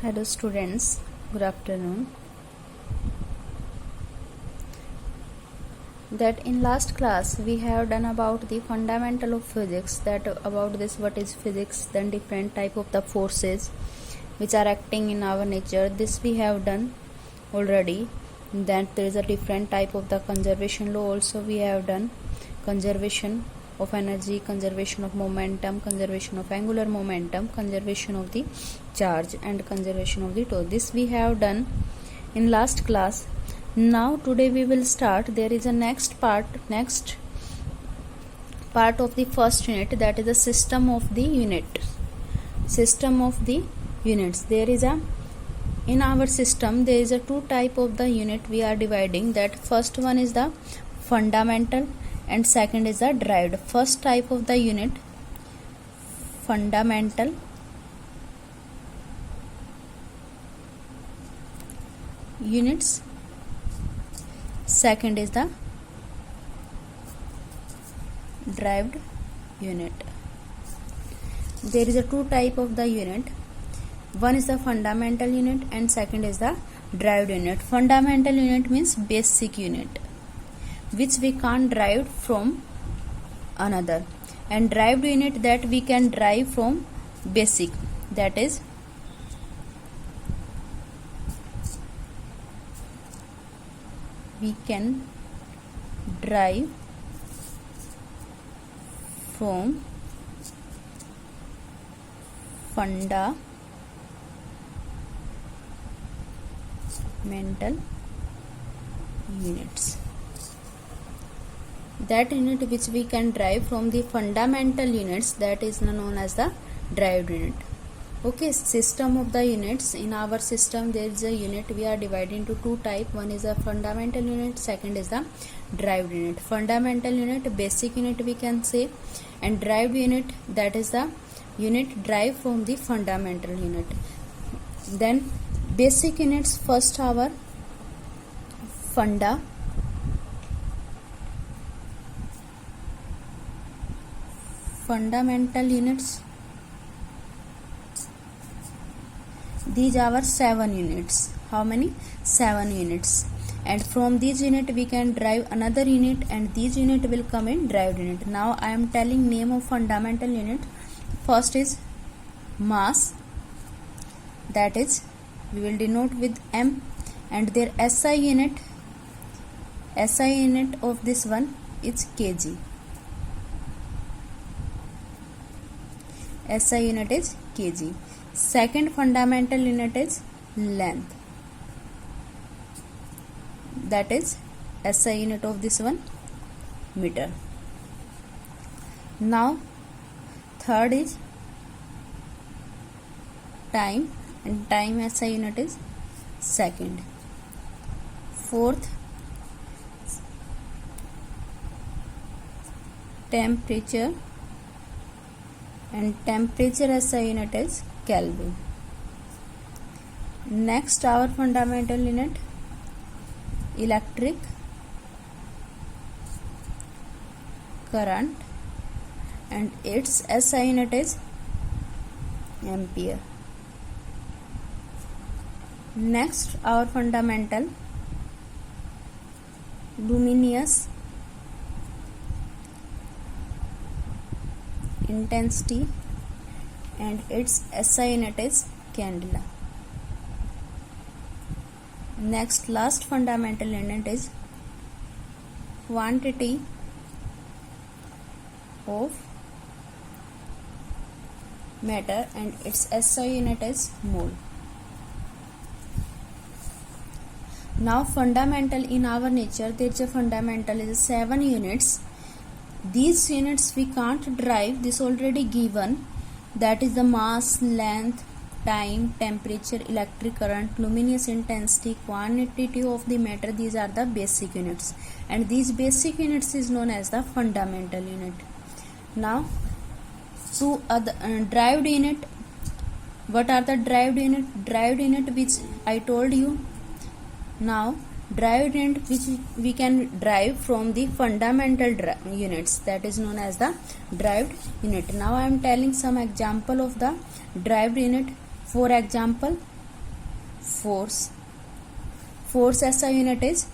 Hello students, good afternoon. That in last class we have done about the fundamental of physics, that about this what is physics, then different type of the forces which are acting in our nature. This we have done already. That there is a different type of the conservation law also we have done. Conservation of energy, conservation of momentum, conservation of angular momentum, conservation of the charge and conservation of the torque. This we have done in last class. Now today we will start. There is a next part of the first unit, that is the system of the unit. System of the units. There is a in our system there is a two type of the unit we are dividing. That first one is the fundamental and second is the derived. First type of the unit, fundamental units, second is the derived unit. There is a two type of the unit. One is the fundamental unit and second is the derived unit. Fundamental unit means basic unit, which we can't derive from another, and derived unit that we can derive from basic, that is we can derive from fundamental units. That unit which we can derive from the fundamental units, that is known as the derived unit. Okay, system of the units. In our system there is a unit we are divided into two type. One is a fundamental unit, second is the derived unit. Fundamental unit, basic unit we can say, and derived unit, that is the unit derived from the fundamental unit. Then basic units, first our fundamental units. These are 7 units. How many? 7 units. And from this unit we can derive another unit, and this unit will come in derived unit. Now I am telling name of fundamental unit. First is mass, that is we will denote with m, and their SI unit of this one is kg. SI unit is kg. Second fundamental unit is length, that is SI unit of this one meter. Now third is time, and time SI unit is second. Fourth, temperature, and temperature SI unit is Kelvin. Next our fundamental unit, electric current, and its SI unit is ampere. Next our fundamental luminous intensity, and its SI unit is candela. Next last fundamental unit is quantity of matter, and its SI unit is mole. Now fundamental in our nature, there is a fundamental is 7 units. These units we can't derive, this already given, that is the mass, length, time, temperature, electric current, luminous intensity, quantity of the matter. These are the basic units, and these basic units is known as the fundamental unit. Now to other derived unit. What are the derived unit? Derived unit which I told you. Now derived unit which we can derive from the fundamental units, that is known as the derived unit. Now I am telling some example of the derived unit. For example, force SI unit is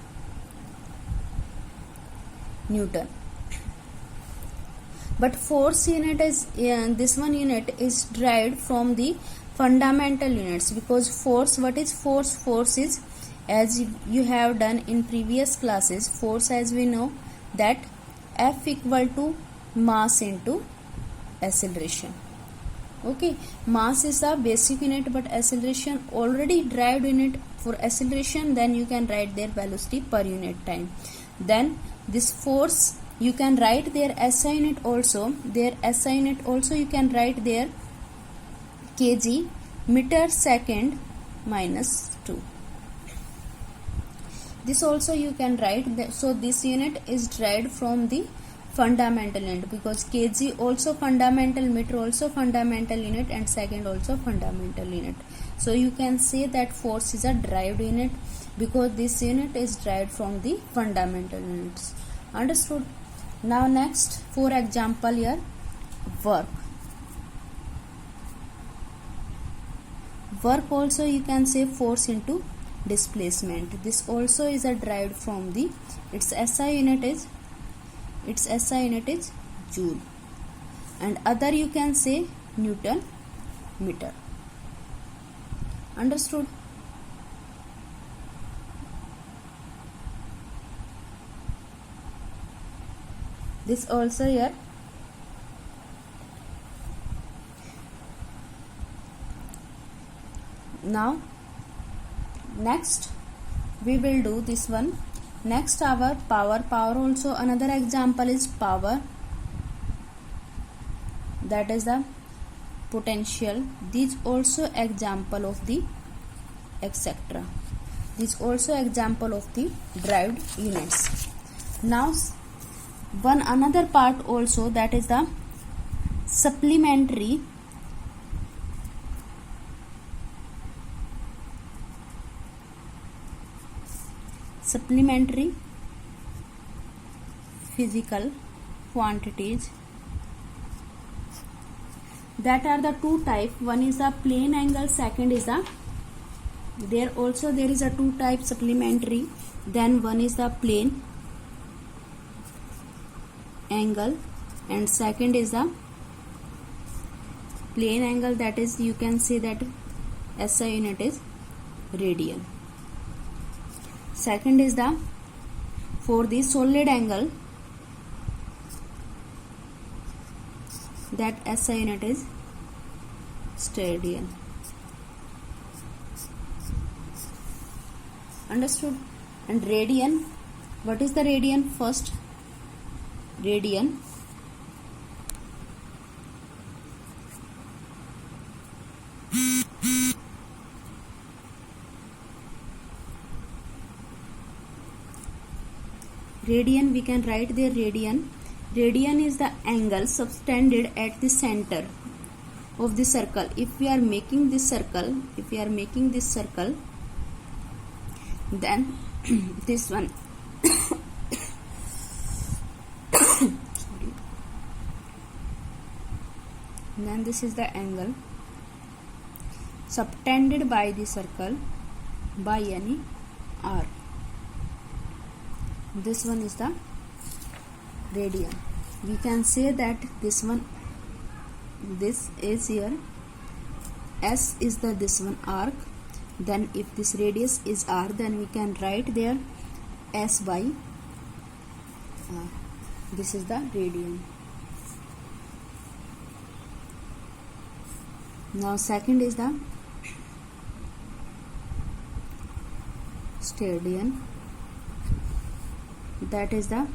Newton. But force unit is this one unit is derived from the fundamental units, because force, what is force? Force is, as you have done in previous classes, force, as we know, that F equal to mass into acceleration. Okay, mass is the basic unit, but acceleration already derived unit. For acceleration, then you can write their velocity per unit time. Then this force, you can write their SI unit also. Their SI unit also you can write their kg, meter second minus 2. This also you can write. So this unit is derived from the fundamental unit, because kg also fundamental, meter also fundamental unit, and second also fundamental unit. So you can say that force is a derived unit, because this unit is derived from the fundamental units. Understood? Now next, for example here, work. Work also you can say force into displacement. This also is a derived from the, its SI unit is joule, and other you can say Newton meter. Understood? This also here. Now next we will do this one. Next, our power. Power also another example is power, that is the potential. These also example of the etc. These also example of the derived units. Now one another part also, that is the supplementary physical quantities. That are the two type. One is the plane angle, second is the, there is a two type supplementary. Then one is the plane angle, and second is the plane angle, that is you can say that SI unit is radian. Second is the, for the solid angle, that SI unit is stadian. Understood? And radian, what is the radian? First, radian we can write the radian. Radian is the angle subtended at the center of the circle. If we are making this circle, then this one then this is the angle subtended by the circle by any arc. This one is the radian. We can say that this one, this is here, S is the this one arc. Then if this radius is r, then we can write there S by r. This is the radian. Now second is the stadian, that is the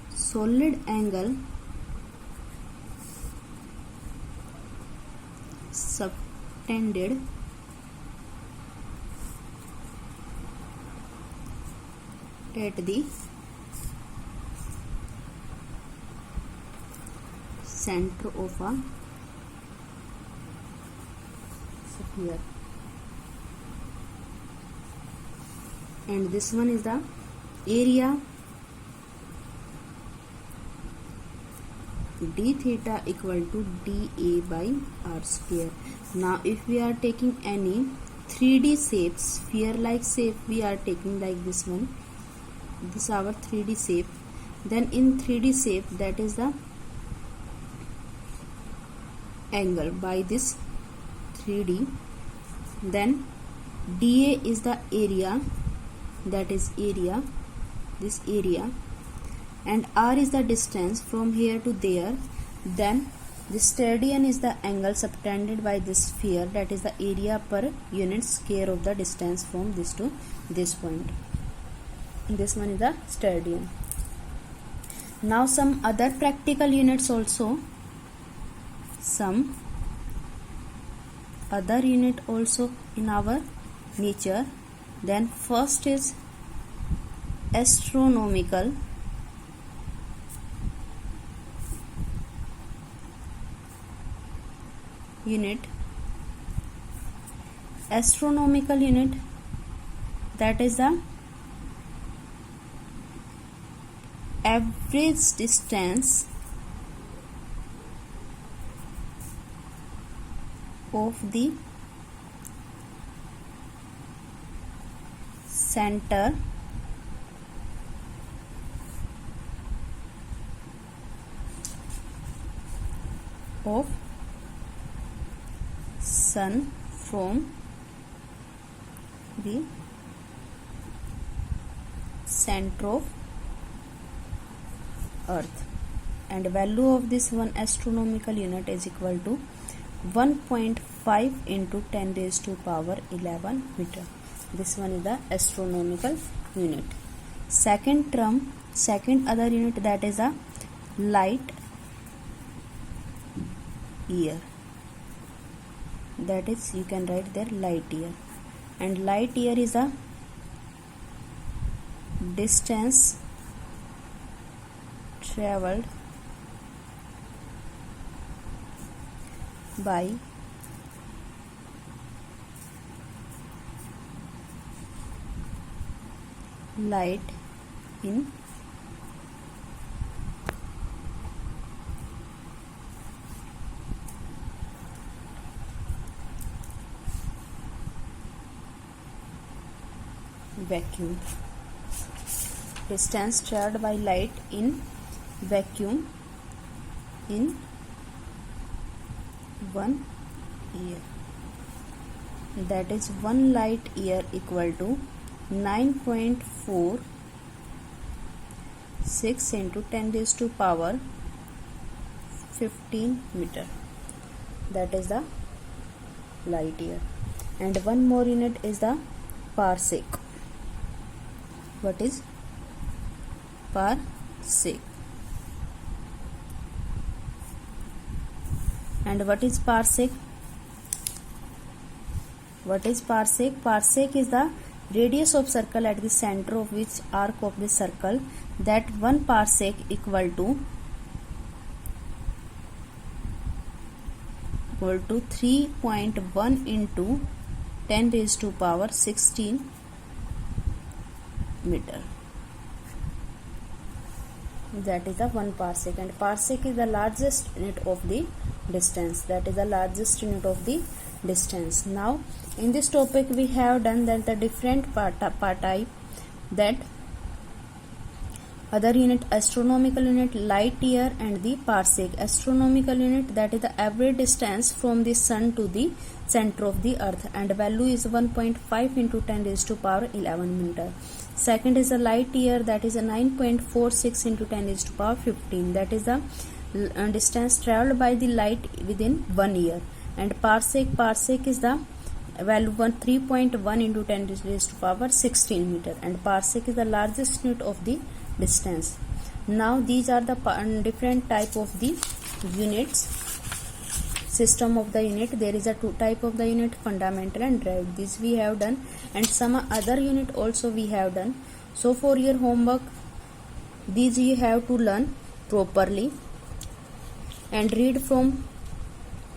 solid angle subtended at the center of a sphere, and this one is the area d theta equal to dA by r square. Now if we are taking any 3D shape, sphere like shape we are taking, like this one. This is our 3D shape. Then in 3D shape, that is the angle by this 3D. Then DA is the area, that is area, this area, and R is the distance from here to there. Then the sterdian is the angle subtended by this sphere, that is the area per unit square of the distance from this to this point. This one is the sterdian. Now some other practical units also. Some other unit also in our nature. Then first is astronomical unit. Astronomical unit, that is the average distance of the center of sun from the center of earth, and value of this one astronomical unit is equal to 1.5 into 10 raised to power 11 meter. This one is the astronomical unit. Second term, second other unit, that is a light year. That is, you can write there light year. And light year is a distance traveled by light in vacuum. Distance traveled by light in vacuum in 1 year. That is 1 light year equal to 9.46 into 10 raised to power 15 meter. That is the light year. And one more unit is the parsec. What is parsec? And what is parsec? What is parsec? Parsec is the radius of circle at the center of which arc of the circle. That 1 parsec equal to 3.1 into 10 raised to power 16 meter. That is the 1 parsec, and parsec is the largest unit of the distance. That is the largest unit of the distance. Now in this topic we have done that the different part type, that other unit, astronomical unit, light year, and the parsec. Astronomical unit, that is the average distance from the sun to the center of the earth, and value is 1.5 into 10 raised to power 11 meter. Second is the light year, that is a 9.46 into 10 raised to power 15. That is the distance traveled by the light within 1 year. And parsec is the value 3.1 into 10 raised to power 16 meter, and parsec is the largest unit of the distance. Now these are the different type of the units, system of the unit. There is a 2 type of the unit, fundamental and derived. This we have done, and some other unit also we have done. So for your homework, these you have to learn properly and read from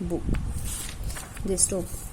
book this topic.